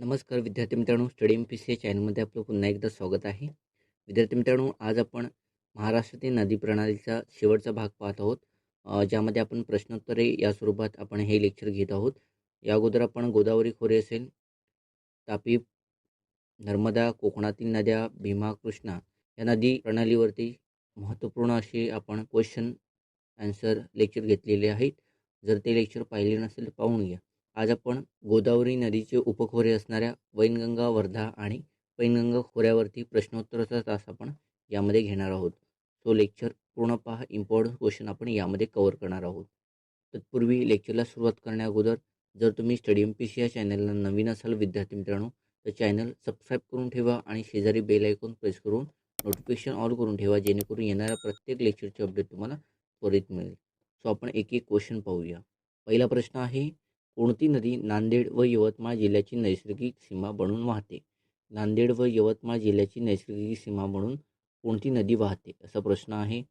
नमस्कार विद्यार्थी मित्रांनो, स्टडी Mpsc चॅनलमध्ये आपलं पुन्हा एकदा स्वागत आहे. विद्यार्थी मित्रांनो, आज आपण महाराष्ट्रातील नदी प्रणालीचा शेवटचा भाग पाहत आहोत, ज्यामध्ये आपण प्रश्नोत्तरे या स्वरूपात आपण हे लेक्चर घेत आहोत. या अगोदर आपण गोदावरी खोरे असेल, तापी, नर्मदा, कोकणातील नद्या, भीमा, कृष्णा या नदी प्रणालीवरती महत्त्वपूर्ण असे आपण क्वेश्चन आन्सर लेक्चर घेतलेले आहेत. जर ते लेक्चर पाहिले नसेल तर पाहून घ्या. आज आपण गोदावरी नदीचे उपखोरे असणाऱ्या वैनगंगा, वर्धा आणि पैनगंगा खोऱ्यावरती प्रश्नोत्तराचा तास आपण यामध्ये घेणार आहोत. तो लेक्चर पूर्ण पहा, इम्पॉर्टंट क्वेश्चन आपण यामध्ये कव्हर करणार आहोत. तत्पूर्वी लेक्चरला सुरुवात करण्या अगोदर जर तुम्ही स्टडी Mpsc या चॅनलला नवीन असाल विद्यार्थी मित्रांनो, तर चॅनल सबस्क्राईब करून ठेवा आणि शेजारी बेल आयकॉन प्रेस करून नोटिफिकेशन ऑल करून ठेवा, जेणेकरून येणाऱ्या प्रत्येक लेक्चरचे अपडेट तुम्हाला त्वरित मिळेल. सो आपण एक एक क्वेश्चन पाहूया. पहिला प्रश्न आहे, कोणती नदी नांदेड व यवतमाळ जिल्ह्याची नैसर्गिक सीमा बनून वाहते? नांदेड व यवतमाळ जिल्ह्याची नैसर्गिक सीमा म्हणून कोणती नदी वाहते असा प्रश्न आहे.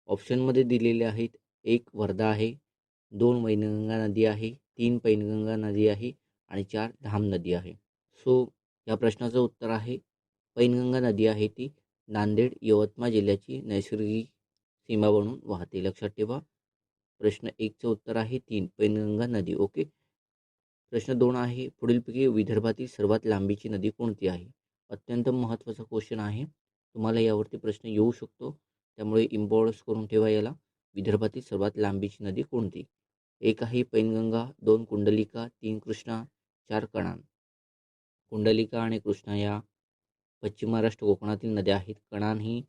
ऑप्शनमध्ये दिलेले आहेत. 1 वर्धा आहे, 2 वैनगंगा नदी आहे, 3 पैनगंगा नदी आहे आणि 4 धाम नदी आहे. सो या प्रश्नाचं उत्तर आहे पैनगंगा नदी आहे, ती नांदेड यवतमाळ जिल्ह्याची नैसर्गिक सीमा बनून वाहते. लक्षात ठेवा. प्रश्न 1चं उत्तर आहे 3 पैनगंगा नदी. ओके. प्रश्न 2 आहे, पुढीलपैकी विदर्भातील सर्वात लांबीची नदी कोणती आहे? अत्यंत महत्त्वाचा क्वेश्चन आहे. तुम्हाला यावरती प्रश्न येऊ शकतो, त्यामुळे इम्पॉर्टन्स करून ठेवा याला. विदर्भातील सर्वात लांबीची नदी कोणती? 1 आहे पैनगंगा, 2 कुंडलिका, 3 कृष्णा, 4 कणान. कुंडलिका आणि कृष्णा या पश्चिम महाराष्ट्र कोकणातील नद्या आहेत. कणान ही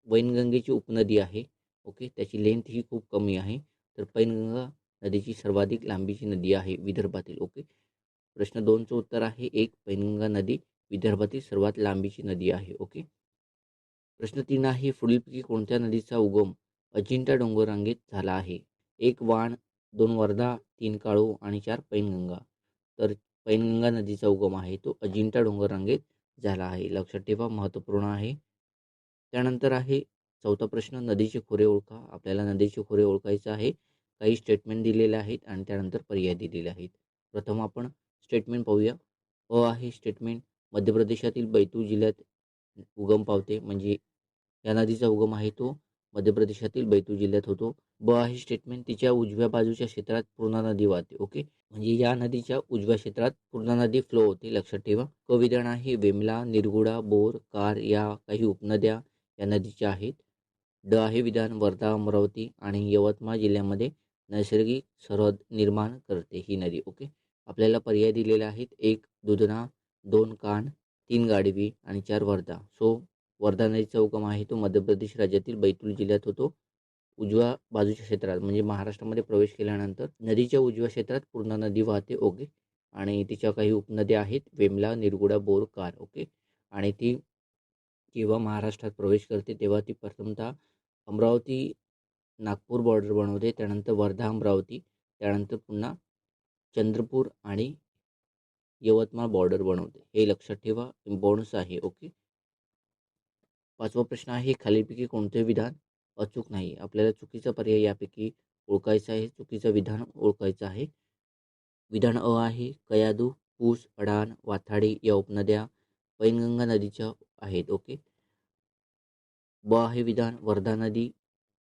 वैनगंगेची उपनदी आहे. ओके, त्याची लेंथ ही खूप कमी आहे. तर पैनगंगा नदीची सर्वाधिक लांबीची नदी आहे विदर्भातील. ओके. प्रश्न 2चं उत्तर आहे 1 पैनगंगा नदी विदर्भातील सर्वात लांबीची नदी आहे. ओके. प्रश्न 3 आहे, पुढीलपैकी कोणत्या नदीचा उगम अजिंठा डोंगररांगेत झाला आहे? 1 वाण, 2 वर्धा, 3 काळू आणि 4 पैनगंगा. तर पैनगंगा नदीचा उगम आहे तो अजिंठा डोंगररांगेत झाला आहे. लक्षात ठेवा, महत्त्वपूर्ण आहे. त्यानंतर आहे 4था प्रश्न, नदीचे खोरे ओळखा. आपल्याला नदीचे खोरे ओळखायचं आहे. काही स्टेटमेंट दिलेले आहेत आणि त्यानंतर पर्याय दिलेले आहेत. प्रथम आपण स्टेटमेंट पाहूया. अ आहे स्टेटमेंट, मध्य प्रदेशातील बैतूल जिल्ह्यात उगम पावते. म्हणजे या नदीचा उगम आहे तो मध्य प्रदेशातील बैतूल जिल्ह्यात होतो. ब आहे स्टेटमेंट, तिच्या उजव्या बाजूच्या क्षेत्रात पूर्णा नदी वाहते. ओके, म्हणजे या नदीच्या उजव्या क्षेत्रात पूर्णा नदी फ्लो होते. लक्षात ठेवा. क विधान आहे, वेमला, निरगुडा, बोर, कार या काही उपनद्या या नदीच्या आहेत. ड आहे विधान, वर्धा, अमरावती आणि यवतमाळ जिल्ह्यामध्ये नैसर्गिक सरहद निर्माण करते ही नदी. ओके. आपल्याला पर्याय दिलेले आहेत. 1 दुधना, 2 कान, 3 गाढवी आणि 4 वर्धा. सो वर्धा नदीचा उगम आहे तो मध्य प्रदेश राज्यातील बैतूल जिल्ह्यात होतो. उजव्या बाजूच्या क्षेत्रात म्हणजे महाराष्ट्रामध्ये प्रवेश केल्यानंतर नदीच्या उजव्या क्षेत्रात पूर्णा नदी वाहते. ओके. आणि तिच्या काही उपनद्या आहेत, वेमला, निरगुडा, बोर, कार. ओके. आणि ती जेव्हा महाराष्ट्रात प्रवेश करते तेव्हा ती प्रथमतः अमरावती नागपूर बॉर्डर बनवते, त्यानंतर वर्धा अमरावती, त्यानंतर पुन्हा चंद्रपूर आणि यवतमाळ बॉर्डर बनवते. हे लक्षात ठेवा, इम्पॉर्टन्स आहे. ओके. 5वा प्रश्न आहे, खालीलपैकी कोणते विधान अचूक नाही? आपल्याला चुकीचा पर्याय यापैकी ओळखायचा आहे, चुकीचं विधान ओळखायचं आहे. विधान अ आहे, कयाधू, पूस, अडाण, वाथाडी या उपनद्या पैनगंगा नदीच्या आहेत. ओके. ब आहे विधान, वर्धा नदी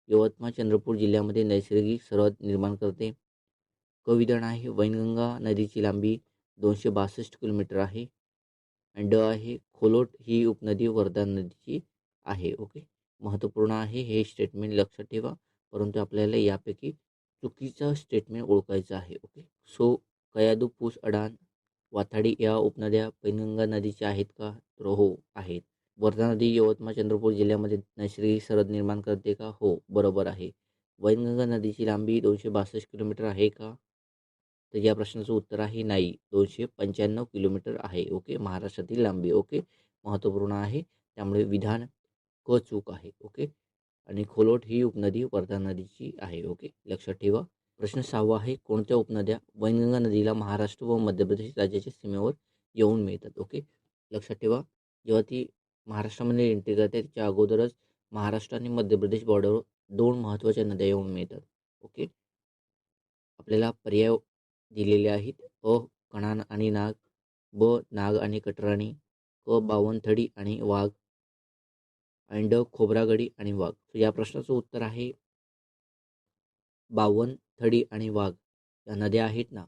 यवतमाळ चंद्रपूर जिल्ह्यामध्ये नैसर्गिक सरहद निर्माण करते. क विधान आहे, वैनगंगा नदीची लांबी 262 किलोमीटर आहे. आणि ड आहे, खोलोट ही उपनदी वर्धा नदीची आहे. ओके. महत्त्वपूर्ण आहे हे स्टेटमेंट, लक्षात ठेवा. परंतु आपल्याला यापैकी चुकीचं स्टेटमेंट ओळखायचं आहे. ओके. सो कयाधू, पूस, अडाण, वाथाडी या उपनद्या पैनगंगा नदीच्या आहेत का? तर हो, आहेत. वर्धा नदी यवतमाळ चंद्रपूर जिल्ह्यामध्ये नैसर्गिक सरहद निर्माण करते का? हो, बरोबर आहे. वैनगंगा नदीची लांबी 262 किलोमीटर आहे का? तर या प्रश्नाचं उत्तर आहे नाही, 295 किलोमीटर आहे. ओके. महाराष्ट्रातील लांबी. ओके. महत्त्वपूर्ण आहे, त्यामुळे विधान क चूक आहे. ओके. आणि खोलोट ही उपनदी वर्धा नदीची आहे. ओके, लक्षात ठेवा. प्रश्न 6वा आहे, कोणत्या उपनद्या वैनगंगा नदीला महाराष्ट्र व मध्य प्रदेश राज्याच्या सीमेवर येऊन मिळतात? ओके. लक्षात ठेवा, जेव्हा ती महाराष्ट्रामध्ये एंट्री करते त्याच्या अगोदरच महाराष्ट्र आणि मध्य प्रदेश बॉर्डरवर 2 महत्त्वाच्या नद्या येऊन मिळतात. ओके. आपल्याला पर्याय दिलेले आहेत. अ कणान आणि नाग, ब नाग आणि कटराणी, क बावनथडी आणि वाघ, आणि ड खोब्रागडी आणि वाघ. तर या प्रश्नाचं उत्तर आहे बावनथडी आणि वाघ या नद्या आहेत ना,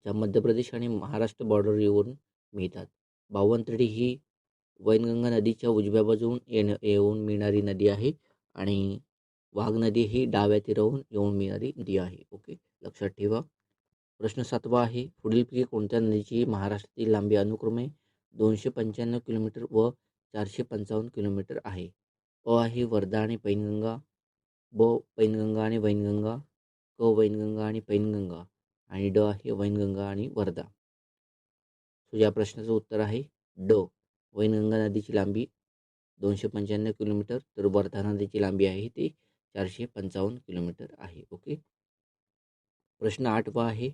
ज्या मध्य प्रदेश आणि महाराष्ट्र बॉर्डर येऊन मिळतात. बावनथडी ही वैनगंगा नदीच्या उजव्या बाजून येऊन मिळणारी नदी आहे आणि वाघ नदी ही डाव्या तीरावरून येऊन मिळणारी नदी आहे. ओके, लक्षात ठेवा. प्रश्न 7वा आहे, पुढीलपैकी कोणत्या नदीची महाराष्ट्रातील लांबी अनुक्रमे 295 किलोमीटर व 455 किलोमीटर आहे? अ आहे वर्धा आणि पैनगंगा, ब पैनगंगा आणि वैनगंगा, क वैनगंगा आणि पैनगंगा, आणि ड आहे वैनगंगा आणि वर्धा. सो या प्रश्नाचं उत्तर आहे ड. वैनगंगा नदीची लांबी 295 किलोमीटर, तर वर्धा नदीची लांबी आहे ती 455 किलोमीटर आहे. ओके. प्रश्न 8वा आहे,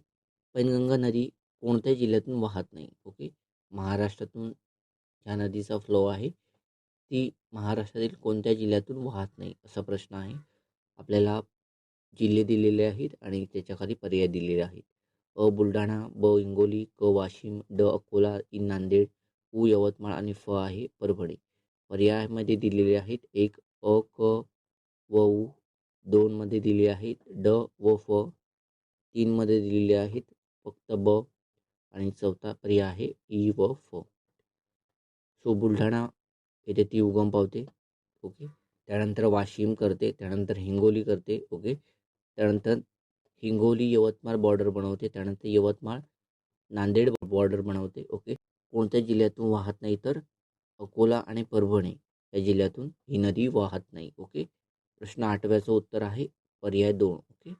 पैनगंगा नदी कोणत्या जिल्ह्यातून वाहत नाही? ओके, महाराष्ट्रातून ह्या नदीचा फ्लो आहे ती महाराष्ट्रातील कोणत्या जिल्ह्यातून वाहत नाही असा प्रश्न आहे. आपल्याला जिल्हे दिलेले आहेत आणि त्याच्याखाली पर्याय दिलेले आहेत. अ बुलढाणा, ब हिंगोली, क वाशिम, ड अकोला, इ नांदेड, उ यवतमाळ आणि फ आहे परभणी. पर्यायामध्ये दिलेले आहेत 1 अ, क व उ, 2 मध्ये दिले आहेत ड व फ, 3 मध्ये दिलेले आहेत फक्त ब, आणि चौथा पर्याय आहे ई व फ. सो बुलढाणा येथे ती उगम पावते. ओके, त्यानंतर वाशिम करते, त्यानंतर हिंगोली करते. ओके, त्यानंतर हिंगोली यवतमाळ बॉर्डर बनवते, त्यानंतर यवतमाळ नांदेड बॉर्डर बनवते. ओके, कोणत्या जिल्ह्यातून वाहत नाही? तर अकोला आणि परभणी या जिल्ह्यातून ही नदी वाहत नाही. ओके, प्रश्न 8व्याचं उत्तर आहे पर्याय 2. ओके,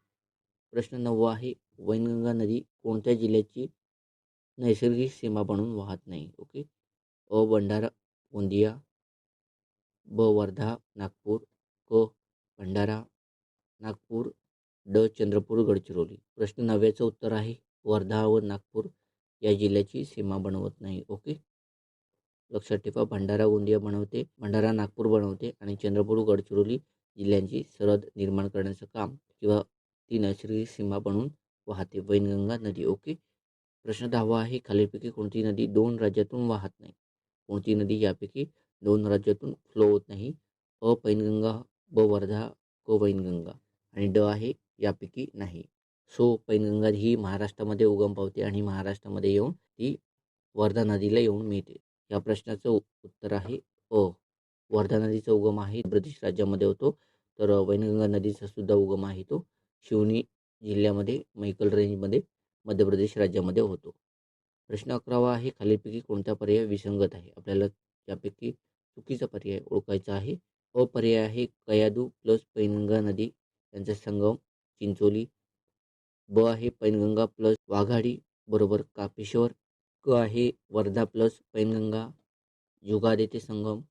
प्रश्न 9वा आहे, वैनगंगा नदी कोणत्या जिल्ह्याची नैसर्गिक सीमा बनून वाहत नाही? ओके, अ भंडारा गोंदिया, ब वर्धा नागपूर, क भंडारा नागपूर, ड चंद्रपूर गडचिरोली. प्रश्न 9व्याचं उत्तर आहे वर्धा व नागपूर या जिल्ह्याची सीमा बनवत नाही. ओके, लक्षात ठेवा. भंडारा गोंदिया बनवते, भंडारा नागपूर बनवते आणि चंद्रपूर गडचिरोली जिल्ह्यांची सरहद निर्माण करण्याचं काम किंवा ती नैसर्गिक सीमा बनून वाहते वैनगंगा नदी. ओके, प्रश्न 10वा आहे, खालीलपैकी कोणती नदी 2 राज्यातून वाहत नाही? कोणती नदी यापैकी 2 राज्यातून फ्लो होत नाही? अ पैनगंगा, ब वर्धा, क वैनगंगा, आणि ड आहे यापैकी नाही. सो पैनगंगा ही महाराष्ट्रामध्ये उगम पावते आणि महाराष्ट्रामध्ये येऊन ती वर्धा नदीला येऊन मिळते. या प्रश्नाचं उत्तर आहे अ. वर्धा नदीचा उगम आहे ब्रिटिश राज्यामध्ये होतो, तर वैनगंगा नदीचा सुद्धा उगम आहे तो शिवनी जिल्ह्यामध्ये मैकल रेंजमध्ये मध्य प्रदेश राज्यामध्ये होतो. प्रश्न 11वा आहे, खालीलपैकी कोणता पर्याय विसंगत आहे? आपल्याला त्यापैकी चुकीचा पर्याय ओळखायचा आहे. अ पर्याय आहे कयाधू प्लस पैनगंगा नदी यांचा संगम चिंचोली, ब आहे पैनगंगा प्लस वाघाडी बरोबर कापेश्वर, क आहे वर्धा प्लस पैनगंगा जुगाड येथे संगम,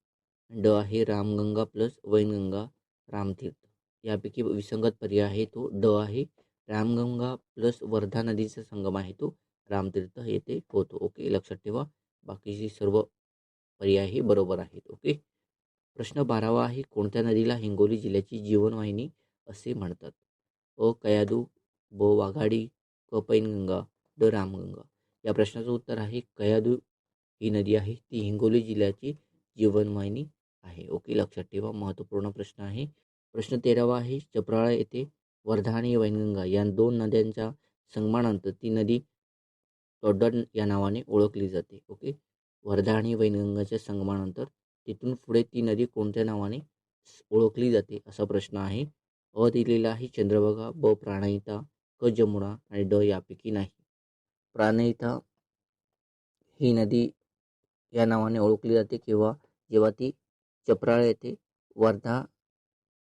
ड आहे रामगंगा प्लस वैनगंगा रामतीर्थ. यापैकी विसंगत पर्याय आहे तो ड आहे रामगंगा प्लस वर्धा नदीचा संगम आहे तो रामतीर्थ येथे होतो. ओके, लक्षात ठेवा. बाकीचे सर्व पर्याय हे बरोबर आहेत. ओके, प्रश्न 12वा आहे, कोणत्या नदीला हिंगोली जिल्ह्याची जीवनवाहिनी असे म्हणतात? अ कयाधू, ब वाघाडी, क पैनगंगा, ड रामगंगा. या प्रश्नाचं उत्तर आहे कयाधू ही नदी आहे ती हिंगोली जिल्ह्याची जीवनवाहिनी आहे. ओके, लक्षात ठेवा. महत्त्वपूर्ण प्रश्न आहे. प्रश्न 13वा आहे, चपराळा येथे वर्धा आणि वैनगंगा या 2 नद्यांच्या संगमानंतर ती नदी टोडर या नावाने ओळखली जाते. ओके, वर्धा आणि वैनगंगाच्या संगमानंतर तिथून पुढे ती नदी कोणत्या नावाने ओळखली जाते असा प्रश्न आहे. अ दिलेला आहे चंद्रभागा, ब प्राणहिता, क जमुना, आणि ड यापैकी नाही. प्राणहिता ही नदी या नावाने ओळखली जाते जेव्हा ती चपराळ येथे वर्धा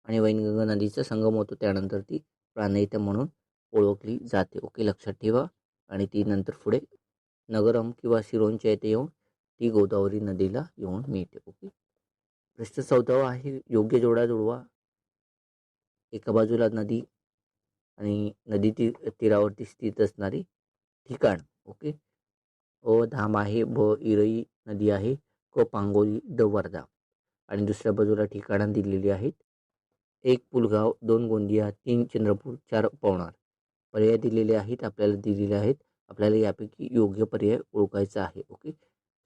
आणि वैनगंगा नदीचा संगम होतो, त्यानंतर ती प्राणहिता म्हणून ओळखली जाते. ओके, लक्षात ठेवा. आणि ती नंतर पुढे नगरम किंवा सिरोंचा येथे येऊन ती गोदावरी नदीला येऊन मिळते. ओके, प्रश्न 14वा आहे, योग्य जोडा जुळवा. एका बाजूला नदी आणि नदी तीरावरती स्थित असणारी ठिकाण. ओके, अ धाम आहे, ब इरई नदी आहे, क पांगोली, ड वर्धा, आणि दुसऱ्या बाजूला ठिकाणं दिलेली आहेत. 1 पुलगाव, 2 गोंदिया, 3 चंद्रपूर, 4 पवनार. पर्याय दिलेले आहेत, आपल्याला दिलेले आहेत. आपल्याला यापैकी योग्य पर्याय ओळखायचा आहे. ओके,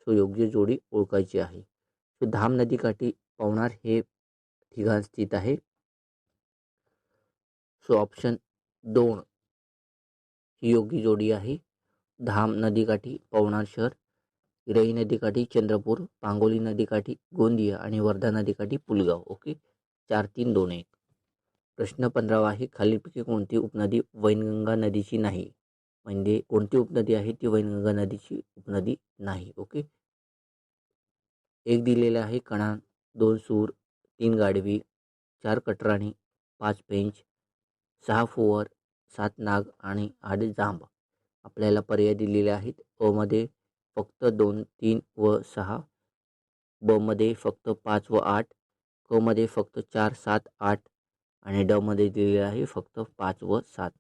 सो योग्य जोडी ओळखायची आहे. सो धाम नदीकाठी पवनार हे ठिकाण स्थित आहे. सो ऑप्शन 2 ही योग्य जोडी आहे. धाम नदीकाठी पवनार शहर, इराई नदीकाठी चंद्रपूर, पांगोली नदीकाठी गोंदिया आणि वर्धा नदीकाठी पुलगाव. ओके, 4, 3, 2, 1. प्रश्न 15 आहे. खालीलपैकी कोणती उपनदी वैनगंगा नदीची नाही? म्हणजे कोणती उपनदी आहे ती वैनगंगा नदीची उपनदी नाही. ओके, एक दिलेले आहे कणान, 2 सूर, 3 गाढवी, 4 कटराणी, 5 पेंच, 6 फोवर, 7 नाग आणि 8 जांब. आपल्याला पर्याय दिलेले आहेत. अ मध्ये फक्त 2, 3 व 6, ब मध्ये फक्त 5 व 8, क मध्ये फक्त 4, 7, 8 आणि ड मध्ये दिलेले आहे फक्त 5 व 7.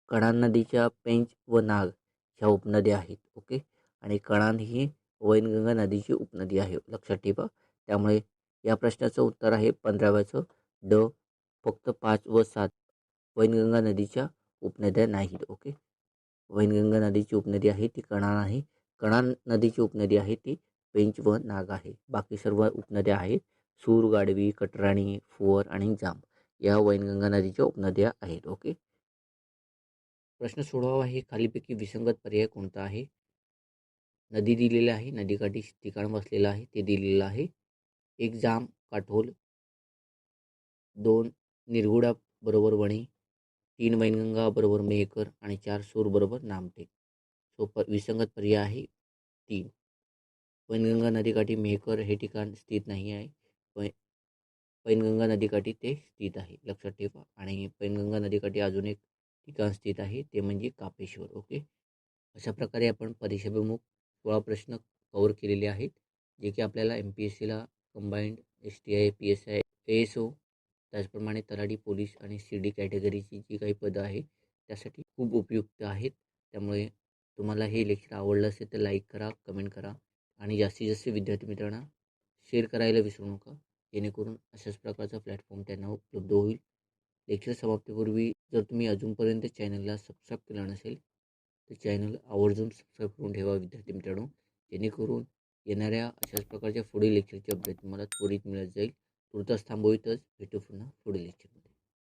कणान नदीच्या पेंच व नाग ह्या उपनद्या आहेत. ओके, आणि कणान ही वैनगंगा नदीची उपनदी आहे, लक्षात ठेवा. त्यामुळे या प्रश्नाचं उत्तर आहे 15व्याचं ड, फक्त 5 व 7 वैनगंगा नदीच्या उपनद्या नाहीत. ओके, वैनगंगा नदीची उपनदी आहे ती कणान आहे. कणान नदीची उपनदी आहे ती पेंच व नाग आहे. बाकी सर्व उपनद्या आहेत सूर, गाढवी, कटराणी, फुवर आणि जांब या वैनगंगा नदीच्या उपनद्या आहेत. ओके, प्रश्न 16 आहे. खालीपैकी विसंगत पर्याय कोणता आहे? नदी दिलेली आहे, नदीकाठी ठिकाण वसलेलं आहे ते दिलेलं आहे. 1 जाम काठोल, 2 निरगुडा बरोबर वणी, 3 वैनगंगा बरोबर मेहकर आणि 4 सूर बरोबर नामटेक. सो विसंगत पर्याय आहे 3. पैनगंगा नदीकाठी मेहकर हे ठिकाण स्थित नाही आहे. पैनगंगा नदीकाठी ते स्थित आहे, लक्षात ठेवा. आणि पैनगंगा नदीकाठी अजून एक ठिकाण स्थित आहे ते म्हणजे कापेश्वर. ओके, अशा प्रकारे आपण परीक्षाभिमुख 16 प्रश्न कव्हर केलेले आहेत, जे की आपल्याला MPSCला कंबाईंड STI, PSI, ASO, त्याचप्रमाणे तलाठी, पोलीस आणि CD कॅटेगरीची जी काही पदं आहेत त्यासाठी खूप उपयुक्त आहेत. त्यामुळे तुम्हाला हे लेक्चर आवडलं असेल तर लाईक करा, कमेंट करा आणि जास्तीत जास्त विद्यार्थी मित्रांना शेअर करायला विसरू नका, जेणेकरून अशाच प्रकारचा प्लॅटफॉर्म त्यांना उपलब्ध होईल. लेक्चर समाप्तीपूर्वी जर तुम्ही अजूनपर्यंत चॅनलला सबस्क्राईब केलं नसेल तर चॅनल आवर्जून सबस्क्राईब करून ठेवा विद्यार्थी मित्रांनो, जेणेकरून येणाऱ्या अशाच प्रकारच्या पुढील लेक्चरची अपडेट तुम्हाला त्वरित मिळत जाईल. तुर्तास थांबवतच भेटू पुन्हा पुढील लेक्चरमध्ये.